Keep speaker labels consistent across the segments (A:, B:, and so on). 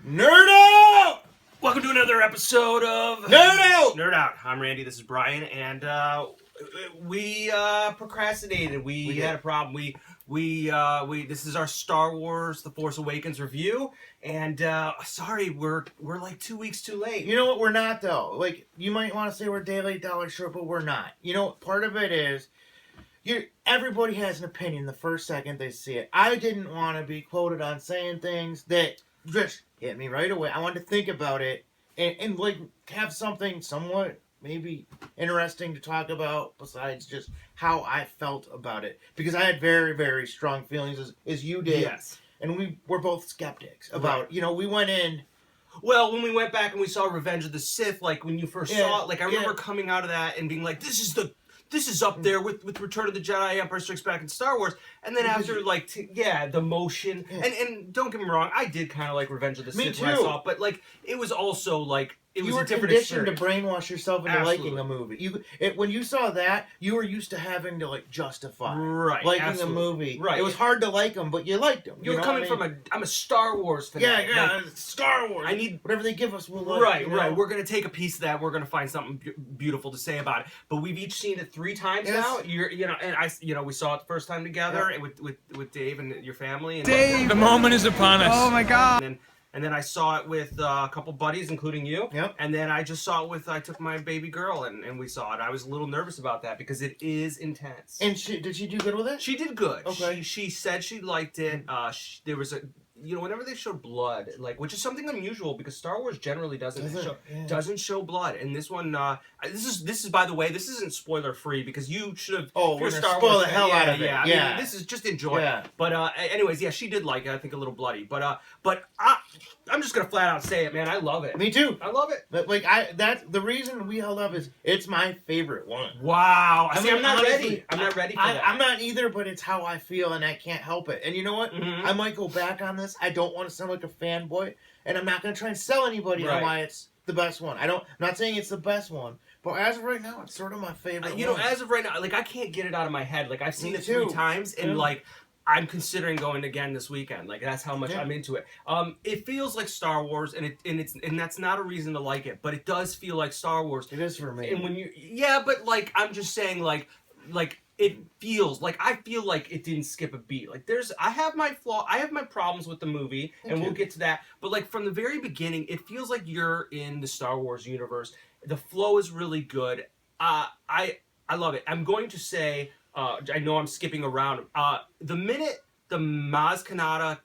A: Nerd Out!
B: Welcome to another episode of
A: Nerd Out!
B: Nerd Out. I'm Randy, this is Brian, and we procrastinated. We had a problem. We this is our Star Wars The Force Awakens review, and sorry, we're like 2 weeks too late.
A: You know what? We're not, though. Like, you might want to say we're day late, dollar short, but we're not. You know, part of it is, everybody has an opinion the first second they see it. I didn't want to be quoted on saying things that just hit me right away. I wanted to think about it and like, have something somewhat maybe interesting to talk about besides just how I felt about it. Because I had very, very strong feelings as you did.
B: Yes.
A: And we were both skeptics about, we went in.
B: Well, when we went back and we saw Revenge of the Sith, like when you first saw it, like I remember coming out of that and being like, this is up there with Return of the Jedi, Empire Strikes Back, and Star Wars. And then after, like, the motion. And don't get me wrong, I did kind of like Revenge of the Sith when I saw it. But, like, it was also, like, it was a different experience. You were conditioned
A: to brainwash yourself into liking a movie. When you saw that, you were used to having to, like, justify liking a movie. Right. It was hard to like them, but you liked them.
B: You were coming from I'm a Star Wars fan.
A: Yeah, like, Star Wars.
B: I need
A: whatever they give us, we'll like.
B: Right. We're going to take a piece of that. We're going to find something beautiful to say about it. But we've each seen it 3 times now. We saw it the first time together with Dave and your family. And
C: Dave, the moment is upon us.
B: Oh my God. And then I saw it with a couple buddies, including you.
A: Yep.
B: And then I just saw it I took my baby girl and we saw it. I was a little nervous about that because it is intense.
A: And did she do good with it?
B: She did good.
A: Okay.
B: She said she liked it. There was whenever they showed blood, like, which is something unusual because Star Wars generally doesn't show blood, and this one, this is by the way, this isn't spoiler free because you should have.
A: Oh, we're gonna spoil the hell out of it.
B: Yeah, I mean, this is just enjoy it. But anyways, she did like it. I think a little bloody, but I'm just gonna flat out say it, man. I love it.
A: Me too.
B: I love it.
A: But like that's the reason we held up is it's my favorite one.
B: Wow.
A: I mean,
B: I'm not
A: honestly,
B: ready. I'm not ready for that.
A: I'm not either, but it's how I feel, and I can't help it. And you know what?
B: Mm-hmm.
A: I might go back on this. I don't want to sound like a fanboy, and I'm not going to try and sell anybody on why it's the best one. I'm not saying it's the best one, but as of right now, it's sort of my favorite one.
B: As of right now, like, I can't get it out of my head. Like, I've seen it 3 times, and like, I'm considering going again this weekend. Like, that's how much I'm into it. It feels like Star Wars, and that's not a reason to like it, but it does feel like Star Wars.
A: It is for me.
B: And when but like, I'm just saying, like it feels like I feel like it didn't skip a beat. Like, I have my problems with the movie, and we'll get to that. But like, from the very beginning, it feels like you're in the Star Wars universe. The flow is really good. I love it. I'm going to say, I know I'm skipping around. The minute the Maz Kanata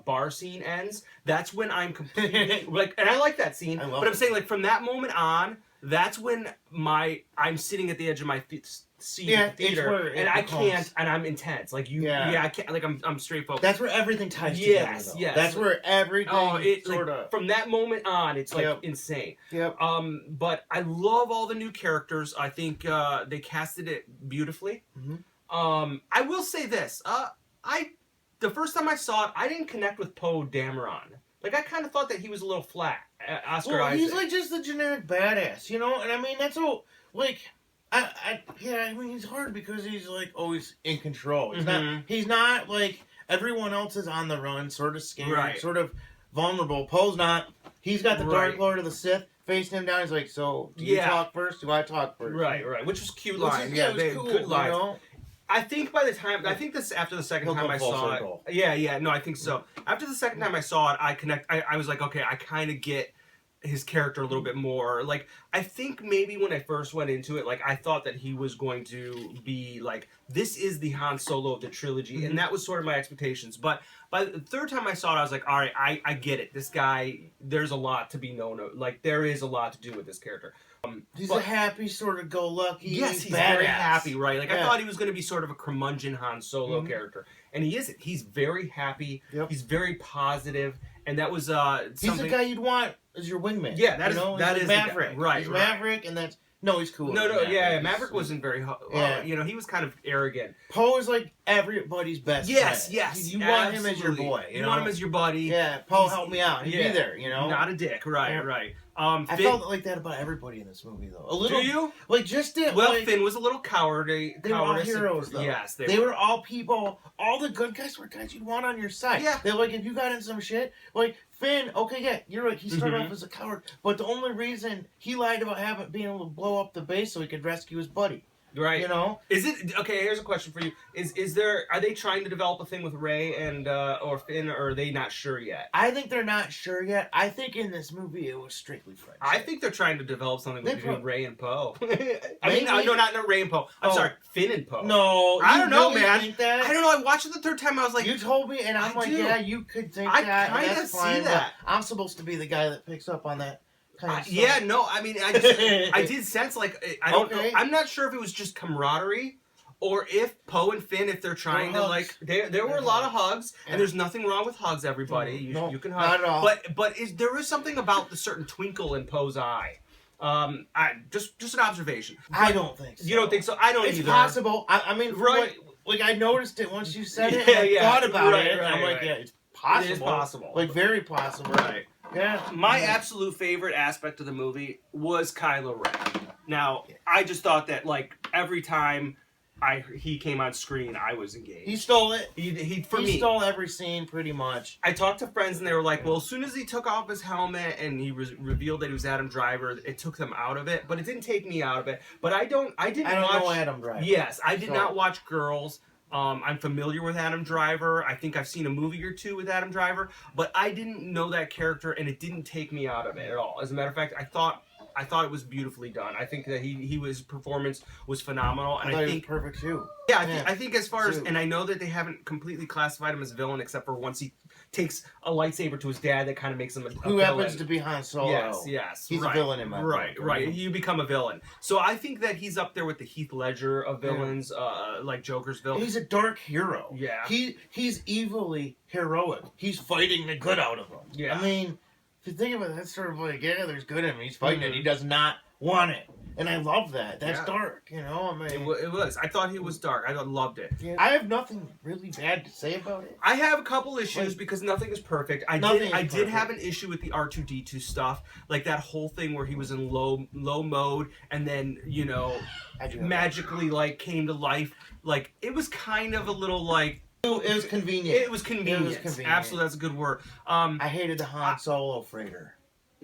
B: bar scene ends, that's when I'm completely like, and I like that scene. But I'm saying, like, from that moment on, that's when I'm sitting at the edge of my seat at the theater, and I can't, and I'm intense. Like I can't. Like, I'm straight focused.
A: That's where everything ties together. Yes. That's where everything sort of.
B: From that moment on, it's like insane.
A: Yep.
B: But I love all the new characters. I think they casted it beautifully.
A: Mm-hmm.
B: I will say this. The first time I saw it, I didn't connect with Poe Dameron. Like, I kind of thought that he was a little flat. Oscar Isaac.
A: He's like just the generic badass, and I mean, that's all. Like, I mean, he's hard because he's like always in control. He's not like everyone else is on the run, sort of scared, sort of vulnerable. Poe's not. He's got the Dark Lord of the Sith facing him down. He's like, so do you talk first? Do I talk first?
B: Right. Which was a cute line.
A: It was cool,
B: good line. I think after the second time I saw it. No, I think so. After the second time I saw it, I was like, okay, I kind of get his character a little bit more. Like, I think maybe when I first went into it, like, I thought that he was going to be like, this is the Han Solo of the trilogy, and that was sort of my expectations. But by the third time I saw it, I was like, all right, I get it. This guy, there's a lot to be known of. Like, there is a lot to do with this character.
A: He's a happy, sort of go-lucky.
B: Yes, he's very happy, right? Like, I thought he was going to be sort of a curmudgeon Han Solo character, and he isn't. He's very happy. Yep. He's very positive, and that was
A: He's the guy you'd want as your wingman.
B: Yeah, that is
A: Maverick.
B: Right,
A: he's Maverick, and that's he's cool.
B: No, Maverick wasn't very. He was kind of arrogant.
A: Poe is like everybody's best
B: Yes,
A: friend.
B: yes.
A: You want him as your
B: absolutely.
A: boy.
B: You want him as your buddy.
A: Yeah, Poe, help me out. He'd be there,
B: Not a dick. Right,
A: Yeah.
B: right.
A: I
B: Finn,
A: felt like that about everybody in this movie, though. A little.
B: do you?
A: Like, just it.
B: Well,
A: like,
B: Finn was a little cowardly.
A: they were all heroes, though.
B: Yes,
A: they were all people. All the good guys were guys you'd want on your side.
B: Yeah.
A: They're like, if you got in some shit, like, Finn, okay, yeah, you're right. He started
B: Mhm.
A: off as a coward. But the only reason he lied about being able to blow up the base so he could rescue his buddy.
B: Right.
A: You know?
B: Is it okay? Here's a question for you: are they trying to develop a thing with Rey and or Finn, or are they not sure yet?
A: I think they're not sure yet. I think in this movie it was strictly friendship.
B: I think they're trying to develop something between Rey and Poe. I mean,
A: Maybe.
B: no, not Rey and Poe. I'm sorry, Finn and Poe.
A: No,
B: I
A: you
B: don't know,
A: really
B: man.
A: think that?
B: I don't know. I watched it the third time. I was like,
A: You told me, and I'm
B: I
A: like,
B: do.
A: yeah, you could think
B: I
A: that. and
B: kinda
A: that's
B: see
A: fine, but
B: that.
A: I'm supposed to be the guy that picks up on that kind of stuff.
B: yeah, no. I mean, I did sense like I don't know.
A: Okay.
B: I'm not sure if it was just camaraderie. Or if Poe and Finn, if they're trying to
A: hugs.
B: like, there were a lot of hugs,
A: Yeah.
B: and there's nothing wrong with hugs. Everybody,
A: No,
B: you can hug,
A: not at all.
B: but there is something about the certain twinkle in Poe's eye. Just an observation.
A: I don't think so.
B: You don't think so? I don't
A: It's
B: either.
A: possible. I mean,
B: Right.
A: Like I noticed it once you said it.
B: Yeah,
A: and I
B: yeah.
A: thought about
B: Right,
A: it.
B: right,
A: I'm like,
B: right.
A: yeah, it's possible.
B: It is possible.
A: Like very possible.
B: Right.
A: Yeah.
B: My
A: Yeah.
B: absolute favorite aspect of the movie was Kylo Ren. Now, I just thought that like every time he came on screen, I was engaged.
A: He stole it.
B: He
A: He stole every scene pretty much.
B: I talked to friends and they were like, well, as soon as he took off his helmet and he revealed that he was Adam Driver, it took them out of it. But it didn't take me out of it. But I don't
A: I don't
B: watch,
A: know Adam Driver.
B: Yes, I did
A: So-
B: not watch Girls. I'm familiar with Adam Driver. I think I've seen a movie or two with Adam Driver. But I didn't know that character and it didn't take me out of it at all. As a matter of fact, I thought it was beautifully done. I think that his performance was phenomenal, and
A: I thought
B: I
A: he
B: think
A: was perfect too.
B: yeah, I think as far as,
A: Dude.
B: and I know that they haven't completely classified him as a villain, except for once he takes a lightsaber to his dad, that kind of makes him a
A: Who
B: villain.
A: happens to be Han Solo?
B: Yes,
A: He's
B: right.
A: a villain in my
B: right,
A: book.
B: right. You become a villain. So I think that he's up there with the Heath Ledger of villains, like Joker's villain.
A: He's a dark hero.
B: Yeah.
A: He's evilly heroic. He's fighting the good out of him.
B: Yeah.
A: I mean, if you think about it, that's sort of like, yeah, there's good in him. He's fighting
B: Mhm.
A: it. He does not want it. And I love that. That's
B: Yeah.
A: dark, you know? I mean,
B: It was. I thought he was dark. I loved it.
A: yeah, I have nothing really bad to say about it.
B: I have a couple issues
A: Like-
B: because nothing is perfect. I
A: Nothing
B: did
A: is
B: I did
A: perfect.
B: have an issue with the R2D2 stuff, like that whole thing where he was in low mode and then
A: I do have
B: magically like came to life. Like it was kind of a little like
A: it was convenient.
B: it was convenient.
A: convenient.
B: Absolutely, that's a good word.
A: I hated the Han Solo freighter.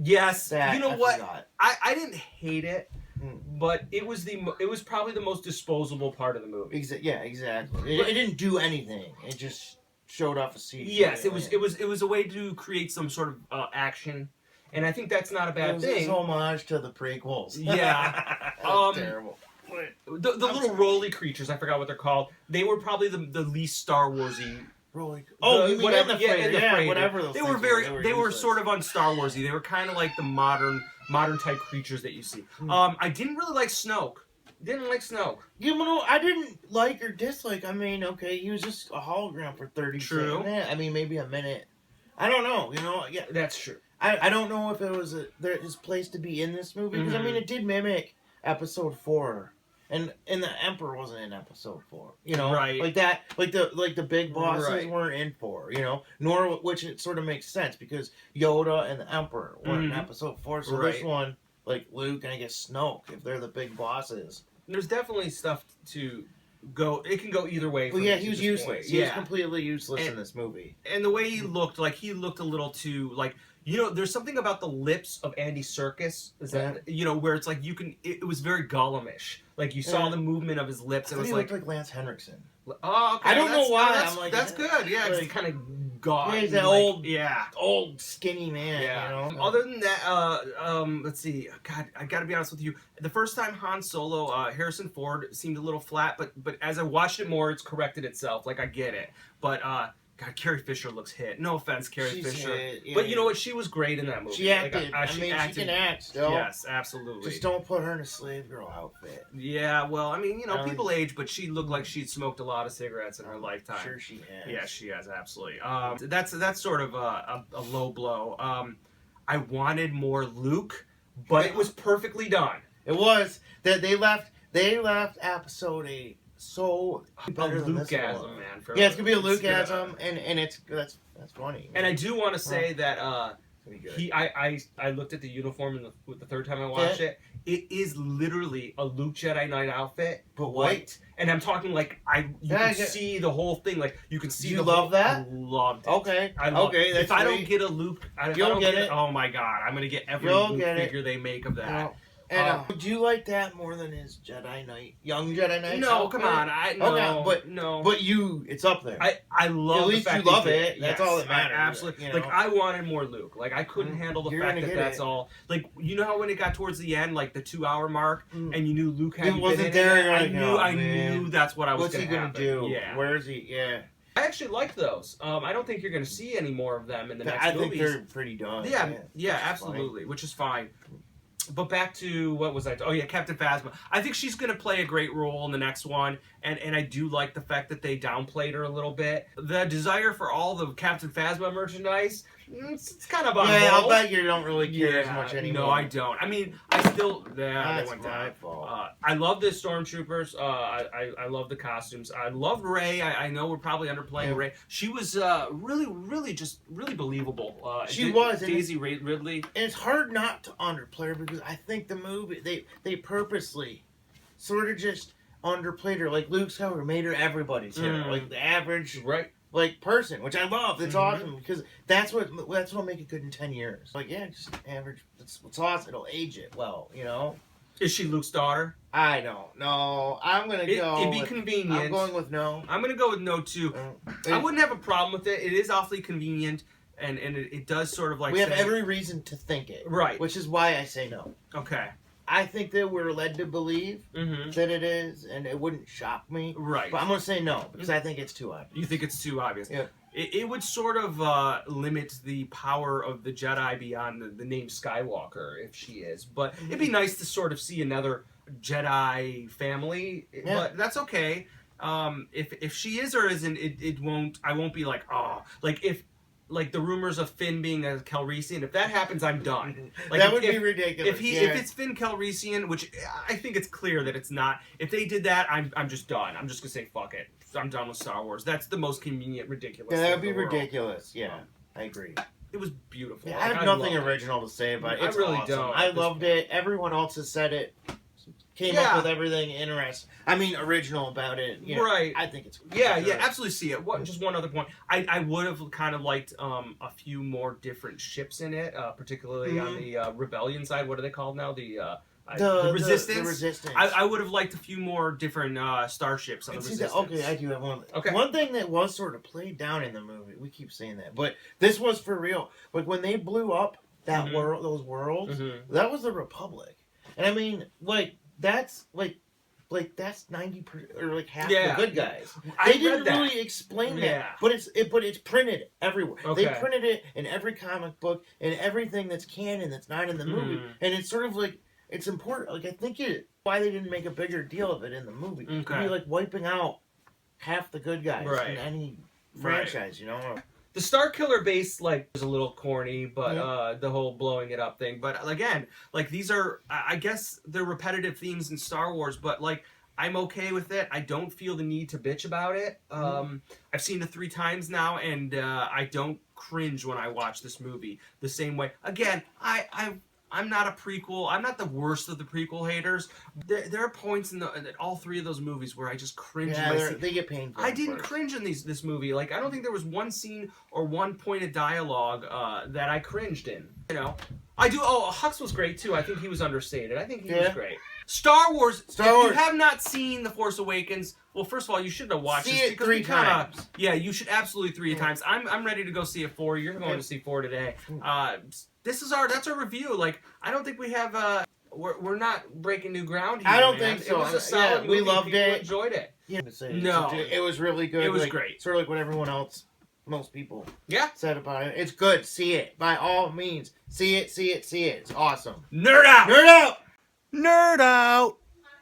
B: Yes,
A: That
B: you know
A: I
B: what?
A: forgot.
B: I didn't hate it,
A: Mm.
B: but it was probably the most disposable part of the movie.
A: Yeah, exactly. It didn't do anything. It just showed off a scene.
B: Yes, it was a way to create some sort of action, and I think that's not a
A: It
B: bad
A: was
B: thing.
A: this homage to the prequels.
B: Yeah.
A: That was terrible.
B: The little roly creatures, I forgot what they're called. They were probably the least Star Warsy.
A: Really? Oh, you mean
B: whatever,
A: in the freighter?
B: in the
A: Yeah,
B: freighter.
A: whatever those
B: They
A: things
B: were very. They were
A: useless.
B: sort of un Star Warsy. They were kind of like the modern type creatures that you see. I didn't really like Snoke. Didn't like Snoke.
A: You know, I didn't like or dislike. I mean, okay, he was just a hologram for 30
B: True.
A: seconds. I mean, maybe a minute. I don't know. You know, yeah.
B: That's true.
A: I don't know if it was his place to be in this movie because I mean, it did mimic Episode 4. And the Emperor wasn't in Episode 4, you know,
B: Right.
A: Like that, like the big bosses
B: Right.
A: weren't in 4, you know. Nor which it sort of makes sense because Yoda and the Emperor weren't in
B: Mhm.
A: Episode 4, so
B: Right.
A: this one, like Luke and I guess Snoke, if they're the big bosses.
B: There's definitely stuff to go. It can go either way.
A: Well,
B: from
A: yeah,
B: this
A: he was
B: point.
A: useless. He was
B: Yeah.
A: completely useless in
B: And-
A: this movie.
B: And the way he looked, like he looked a little too like. There's something about the lips of Andy Serkis, is that where it's like you can. It was very Gollum-ish. Like you saw
A: Yeah.
B: the movement of his lips.
A: I
B: It
A: thought
B: was
A: he
B: like,
A: looked like Lance Henriksen.
B: oh, okay.
A: I don't know why,
B: That's,
A: I'm like,
B: that's good. Yeah,
A: like-
B: it's kind of gaunt.
A: Yeah, he's that
B: like,
A: old-
B: Yeah.
A: Old skinny man,
B: Yeah.
A: you know.
B: Other than that, let's see. God, I got to be honest with you. The first time Han Solo, Harrison Ford seemed a little flat, but as I watched it more, it's corrected itself. Like I get it, but God, Carrie Fisher looks hit. No offense, Carrie
A: She's
B: Fisher,
A: hit, yeah.
B: but you know what? She was great in that movie.
A: She acted.
B: Like,
A: she can act still.
B: Yes, absolutely.
A: Just don't put her in a slave girl outfit.
B: Yeah, well, I mean,
A: I
B: people age, but she looked like she'd smoked a lot of cigarettes in her lifetime.
A: Sure, she has.
B: Yeah, she has, absolutely. That's sort of a low blow. I wanted more Luke, but it was perfectly done.
A: It was that they left. They left Episode 8 so better than this
B: Lukeasm,
A: one.
B: man.
A: Yeah, it's gonna be a
B: It's gonna-
A: Lukeasm, and it's that's funny.
B: And I do want to say that I looked at the uniform the third time I watched it. It is literally a Luke Jedi Knight outfit,
A: but white.
B: And I'm talking like you can see the whole thing. Like you can see.
A: You love that?
B: I loved it.
A: Okay.
B: I love
A: okay.
B: it.
A: That's
B: if I don't get a Luke,
A: you'll get it.
B: Oh my god, I'm gonna get every
A: You'll
B: Luke
A: get it.
B: figure they make of that.
A: And would you like that more than his Jedi Knight, young Jedi Knight?
B: No, come on, no.
A: But it's up there.
B: I love.
A: At least
B: the fact
A: you love
B: that
A: it. That's all that matters.
B: Absolutely.
A: You know?
B: Like I wanted more Luke. Like I couldn't handle the fact that that's all. Like you know how when it got towards the end, like the 2-hour mark, and you knew Luke hadn't
A: wasn't
B: been in
A: there.
B: it, I knew that's what I was.
A: What's he gonna do?
B: Yeah.
A: Where is he? Yeah.
B: I actually liked those. I don't think you're going to see any more of them in the next movies.
A: I think they're pretty done.
B: Yeah, absolutely, which is fine. But back to what was I? Oh yeah, Captain Phasma. I think she's going to play a great role in the next one, and I do like the fact that they downplayed her a little bit. The desire for all the Captain Phasma merchandise, it's kind of on hold.
A: I'll bet you don't really care as much anymore.
B: No, I don't. I mean, I still they went down. I love the stormtroopers. I love the costumes. I love Rey. I know we're probably underplaying Rey. She was really believable.
A: She was
B: Daisy Ridley.
A: And it's hard not to underplay her because I think the movie they purposely sort of just underplayed her. Like Luke Skywalker made her everybody's hero, like the average person, which I love. It's awesome because that's what'll make it good in 10 years. Like just average. It's awesome. It'll age it well, you know.
B: Is she Luke's daughter?
A: I don't know. I'm gonna go.
B: It'd be convenient.
A: I'm going with no.
B: I'm gonna go with no too. I wouldn't have a problem with it. It is awfully convenient, and it does sort of like.
A: We have every reason to think it,
B: right?
A: Which is why I say no.
B: Okay.
A: I think that we're led to believe that it is, and it wouldn't shock me.
B: Right.
A: But I'm going to say no, because I think it's too obvious.
B: You think it's too obvious?
A: Yeah.
B: It would sort of limit the power of the Jedi beyond the name Skywalker, if she is. But it'd be nice to sort of see another Jedi family. Yeah. But that's okay. If she is or isn't, it won't. I won't be like, oh. Like the rumors of Finn being a Calrissian, if that happens, I'm done. Like
A: that would be ridiculous.
B: If it's Finn Calrissian, which I think it's clear that it's not. If they did that, I'm just done. I'm just gonna say fuck it. I'm done with Star Wars. That's the most convenient, ridiculous.
A: Yeah, that would be ridiculous. Yeah, I agree.
B: It was beautiful.
A: Yeah, I have nothing original to say about it. It's
B: really
A: awesome.
B: don't.
A: I loved it. Everyone else has said it. Came up with everything interesting. I mean, original about it. You know,
B: right.
A: I think it's
B: absolutely see it. Just one other point. I would have kind of liked a few more different ships in it, particularly on the Rebellion side. What are they called now? The Resistance.
A: The Resistance.
B: I would have liked a few more different starships on the Resistance.
A: Okay, I do have one.
B: Okay.
A: One thing that was sort of played down in the movie, we keep saying that, but this was for real. Like when they blew up that world, those worlds, that was the Republic. And I mean, that's that's 90% or half the good guys. They didn't really explain that, but it's printed everywhere.
B: Okay.
A: They printed it in every comic book and everything that's canon that's not in the movie, and it's sort of like it's important. Like I think why they didn't make a bigger deal of it in the movie. It'd be like wiping out half the good guys in any franchise, you know.
B: The Star Killer base is a little corny, but the whole blowing it up thing. But again, these are, I guess, they're repetitive themes in Star Wars. But I'm okay with it. I don't feel the need to bitch about it. I've seen it 3 times now, and I don't cringe when I watch this movie the same way. Again, I'm not a prequel. I'm not the worst of the prequel haters. There are points in all 3 of those movies where I just cringe.
A: Yeah, they get painful.
B: I didn't cringe in this movie. I don't think there was one scene or one point of dialogue that I cringed in. You know, I do. Oh, Hux was great too. I think he was understated. I think he was great. Star Wars. If you have not seen The Force Awakens, well, first of all, you should have watched
A: it
B: because
A: 3 times.
B: Yeah, you should absolutely 3 times. I'm ready to go see it 4. You're going to see 4 today. That's our review. I don't think we have we're not breaking new ground here.
A: I don't think so.
B: It was a solid movie.
A: We loved
B: People
A: it.
B: Enjoyed it.
A: Yeah,
B: no,
A: it was really good.
B: It was great.
A: Sort of like what everyone else, most people,
B: said
A: about it. It's good. See it by all means. See it. See it. See it. It's awesome.
B: Nerd out.
A: Nerd out.
C: Nerd out.